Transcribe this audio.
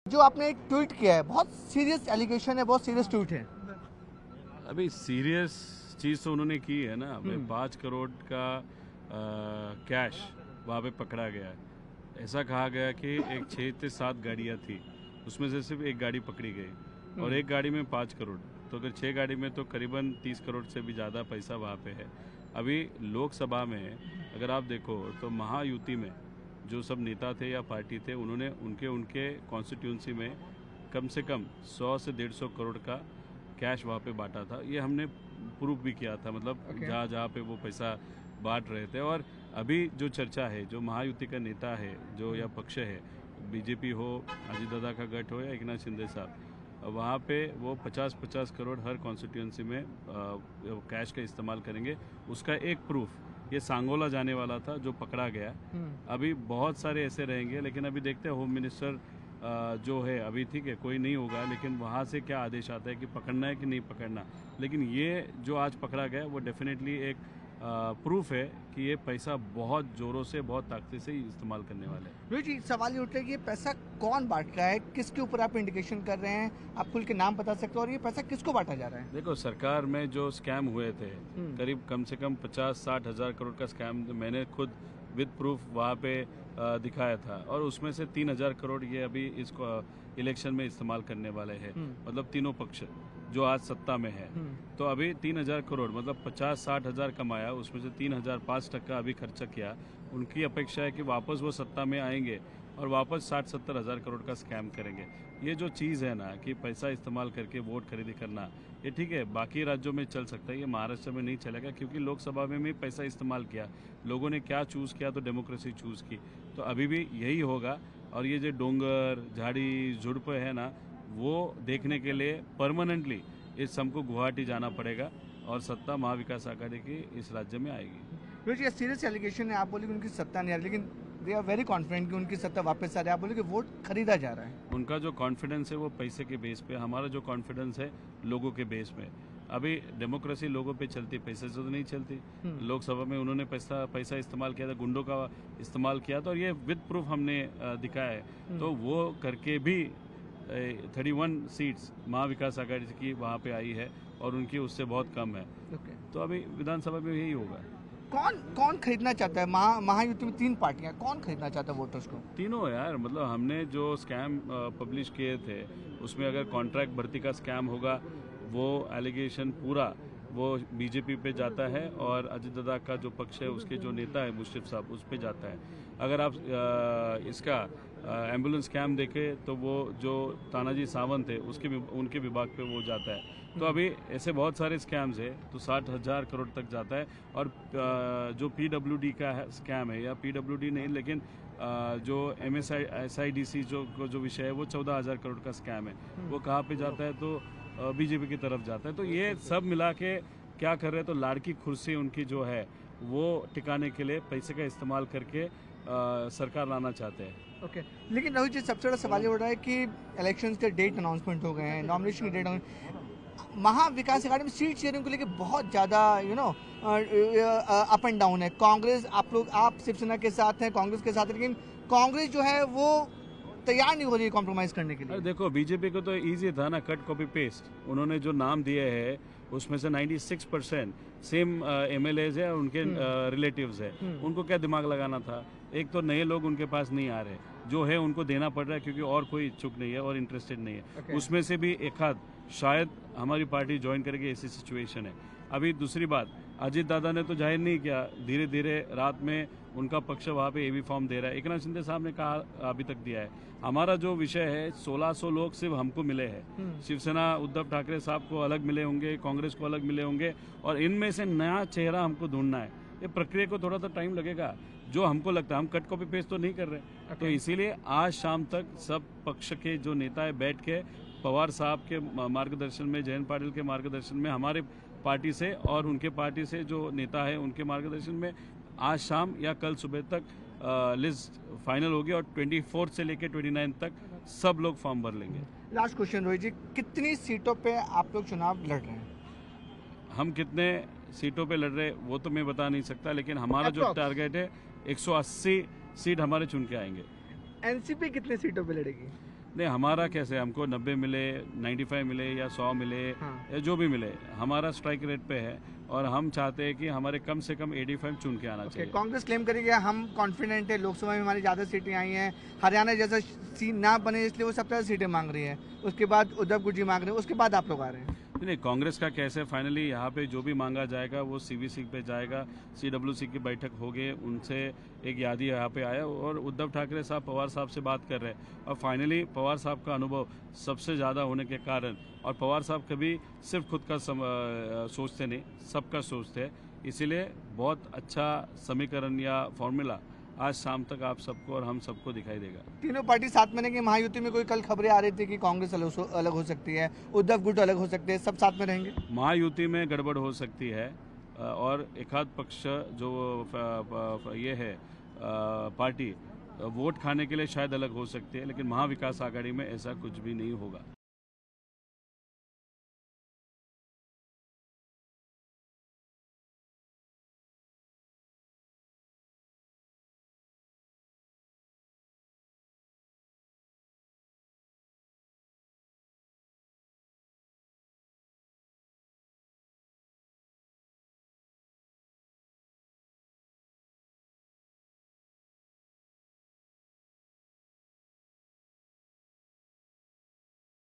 जो आपने एक ट्वीट किया है, बहुत सीरियस एलिगेशन है, बहुत सीरियस ट्वीट है। अभी सीरियस चीज़ तो उन्होंने की है ना। अभी 5 करोड़ का कैश वहाँ पे पकड़ा गया है। ऐसा कहा गया कि एक 6 से 7 गाड़ियाँ थी, उसमें से सिर्फ एक गाड़ी पकड़ी गई और एक गाड़ी में 5 करोड़। तो अगर 6 गाड़ी में तो करीबन 30 करोड़ से भी ज़्यादा पैसा वहाँ पे है। अभी लोकसभा में अगर आप देखो तो महायुति में जो सब नेता थे या पार्टी थे, उन्होंने उनके कॉन्स्टिट्यूंसी में कम से कम 100 से 150 करोड़ का कैश वहाँ पे बांटा था। ये हमने प्रूफ भी किया था, मतलब जहाँ पे वो पैसा बांट रहे थे। और अभी जो चर्चा है, जो महायुति का नेता है जो या पक्ष है, बीजेपी हो, अजीत दादा का गठ हो या एकनाथ शिंदे साहब, वहाँ पे वो 50-50 करोड़ हर कॉन्स्टिट्यूंसी में कैश का इस्तेमाल करेंगे। उसका एक प्रूफ ये सांगोला जाने वाला था जो पकड़ा गया। अभी बहुत सारे ऐसे रहेंगे, लेकिन अभी देखते हैं होम मिनिस्टर जो है, अभी ठीक है कोई नहीं होगा, लेकिन वहाँ से क्या आदेश आता है कि पकड़ना है कि नहीं पकड़ना। लेकिन ये जो आज पकड़ा गया वो डेफिनेटली एक प्रूफ है कि ये पैसा बहुत जोरों से, बहुत ताकत से इस्तेमाल करने वाले हैं। रोहित जी, सवाल ये उठ रहा है कि ये पैसा कौन बांट रहा है, किसके ऊपर आप इंडिकेशन कर रहे हैं, आप खुल के नाम बता सकते हो, और ये पैसा किसको बांटा जा रहा है? देखो, सरकार में जो स्कैम हुए थे, करीब कम से कम 50-60 हज़ार करोड़ का स्कैम मैंने खुद विद प्रूफ वहाँ पे दिखाया था, और उसमें से 3,000 करोड़ ये अभी इसको इलेक्शन में इस्तेमाल करने वाले हैं। मतलब तीनों पक्ष जो आज सत्ता में है, तो अभी 3,000 करोड़ मतलब 50-60 हज़ार कमाया, उसमें से 3,000 5% अभी खर्चा किया। उनकी अपेक्षा है कि वापस वो सत्ता में आएंगे और वापस 60-70 हज़ार करोड़ का स्कैम करेंगे। ये जो चीज़ है ना कि पैसा इस्तेमाल करके वोट खरीदी करना, ये ठीक है बाकी राज्यों में चल सकता है, ये महाराष्ट्र में नहीं चलेगा, क्योंकि लोकसभा में भी पैसा इस्तेमाल किया। लोगों ने क्या चूज़ किया, तो डेमोक्रेसी चूज़ की। तो अभी भी यही होगा। और ये जो डोंगर झाड़ी झुड़प है ना, वो देखने के लिए परमानेंटली इस हमको गुवाहाटी जाना पड़ेगा और सत्ता महाविकास आघाड़ी की इस राज्य में आएगी। रोहित जी, सीरियस एलिगेशन है, आप बोले कि उनकी सत्ता नहीं आ रही, लेकिन दे आर वेरी कॉन्फिडेंट कि उनकी सत्ता वापस आ रही है। आप बोले कि वोट खरीदा जा रहा है। उनका जो कॉन्फिडेंस है वो पैसे के बेस पे, हमारा जो कॉन्फिडेंस है लोगों के बेस में। अभी डेमोक्रेसी लोगों पे चलती, पैसे से तो नहीं चलती। लोकसभा में उन्होंने पैसा इस्तेमाल किया था, गुंडों का इस्तेमाल किया था, और ये विद प्रूफ हमने दिखाया है। तो वो करके भी 31 सीट्स महाविकास आघाड़ी की वहाँ पे आई है और उनकी उससे बहुत कम है। तो अभी विधानसभा में यही होगा। कौन खरीदना चाहता है? महायुति में 3 पार्टियां, कौन खरीदना चाहता है वोटर्स को? तीनों यार, मतलब हमने जो स्कैम पब्लिश किए थे उसमें अगर कॉन्ट्रैक्ट भर्ती का स्कैम होगा, वो एलिगेशन पूरा वो बीजेपी पे जाता है और अजीत दादा का जो पक्ष है उसके जो नेता है मुश्रीफ साहब, उस पे जाता है। अगर आप इसका एम्बुलेंस स्कैम देखें तो वो जो तानाजी सावंत है उनके विभाग पे वो जाता है। तो अभी ऐसे बहुत सारे स्कैम्स है, तो 60,000 करोड़ तक जाता है। और जो PWD का स्कैम है, या PWD नहीं लेकिन जो MSIDC जो विषय है, वो 14,000 करोड़ का स्कैम है। वो कहाँ पे जाता है? तो बीजेपी की तरफ जाता है। तो ये सब मिला के क्या कर रहे हैं, तो लाड़की कुर्सी उनकी जो है वो टिकाने के लिए पैसे का इस्तेमाल करके सरकार लाना चाहते हैं। ओके, लेकिन रोहित जी, सबसे बड़ा सवाल ये उठ रहा है कि इलेक्शंस के डेट अनाउंसमेंट हो गए हैं, नॉमिनेशन के डेट, महाविकास आघाड़ी में सीट शेयरिंग को लेकर बहुत ज़्यादा अप एंड डाउन है। कांग्रेस, आप शिवसेना के साथ हैं, कांग्रेस के साथ है, लेकिन कांग्रेस जो है वो तैयार नहीं हो रही है कॉम्प्रोमाइज करने के लिए। अरे देखो, बीजेपी को तो इजी था ना, कट कॉपी पेस्ट। उन्होंने जो नाम दिए हैं उसमें से 96% सेम MLAs है और उनके रिलेटिव्स है। उनको क्या दिमाग लगाना था? एक तो नए लोग उनके पास नहीं आ रहे, जो है उनको देना पड़ रहा है क्योंकि और कोई इच्छुक नहीं है और इंटरेस्टेड नहीं है। उसमें से भी एक आध शायद हमारी पार्टी ज्वाइन करेगी, ऐसी सिचुएशन है। अभी दूसरी बात, अजीत दादा ने तो जाहिर नहीं किया, धीरे धीरे रात में उनका पक्ष वहाँ पे AV फॉर्म दे रहा है। एकनाथ शिंदे साहब ने कहा अभी तक दिया है। हमारा जो विषय है, 1600 लोग सिर्फ हमको मिले हैं। शिवसेना उद्धव ठाकरे साहब को अलग मिले होंगे, कांग्रेस को अलग मिले होंगे, और इनमें से नया चेहरा हमको ढूंढना है। ये प्रक्रिया को थोड़ा सा टाइम लगेगा, जो हमको लगता है। हम कट कॉपी पेस्ट तो नहीं कर रहे। तो इसीलिए आज शाम तक सब पक्ष के जो नेता है बैठ के पवार साहब के मार्गदर्शन में, जयंत पाटिल के मार्गदर्शन में, हमारे पार्टी से और उनके पार्टी से जो नेता है उनके मार्गदर्शन में आज शाम या कल सुबह तक लिस्ट फाइनल होगी और 24 से लेकर 29 तक सब लोग फॉर्म भर लेंगे। लास्ट क्वेश्चन रोहित जी, कितनी सीटों पे आप लोग चुनाव लड़ रहे हैं? हम कितने सीटों पे लड़ रहे हैं वो तो मैं बता नहीं सकता, लेकिन हमारा जो टारगेट है 180 सीट हमारे चुन के आएंगे। एनसीपी कितने सीटों पे लड़ेगी? नहीं, हमारा कैसे, हमको 90 मिले, 95 मिले या 100 मिले, या जो भी मिले, हमारा स्ट्राइक रेट पे है और हम चाहते हैं कि हमारे कम से कम 85 चुन के आना चाहिए। कांग्रेस क्लेम करेगी हम कॉन्फिडेंट है, लोकसभा में हमारी ज़्यादा सीटें आई हैं, हरियाणा जैसा सीट ना बने इसलिए वो 70 सीटें मांग रही है, उसके बाद उद्धव गुरजी मांग रहे हैं, उसके बाद आप लोग आ रहे हैं। नहीं, कांग्रेस का कैसे फाइनली यहाँ पे जो भी मांगा जाएगा वो सीवीसी पे जाएगा, सीडब्ल्यूसी की बैठक होगी, उनसे एक यादी यहाँ पे आया और उद्धव ठाकरे साहब पवार साहब से बात कर रहे हैं और फाइनली पवार साहब का अनुभव सबसे ज़्यादा होने के कारण, और पवार साहब कभी सिर्फ खुद का सोचते नहीं, सबका सोचते हैं, इसीलिए बहुत अच्छा समीकरण या फॉर्मूला आज शाम तक आप सबको और हम सबको दिखाई देगा। तीनों पार्टी साथ में रहेंगे। महायुति में कोई कल खबरें आ रही थी कि कांग्रेस अलग हो सकती है, उद्धव गुट अलग हो सकते हैं, सब साथ में रहेंगे। महायुति में गड़बड़ हो सकती है और एकाध पक्ष जो ये है पार्टी वोट खाने के लिए शायद अलग हो सकती है, लेकिन महाविकास आघाड़ी में ऐसा कुछ भी नहीं होगा।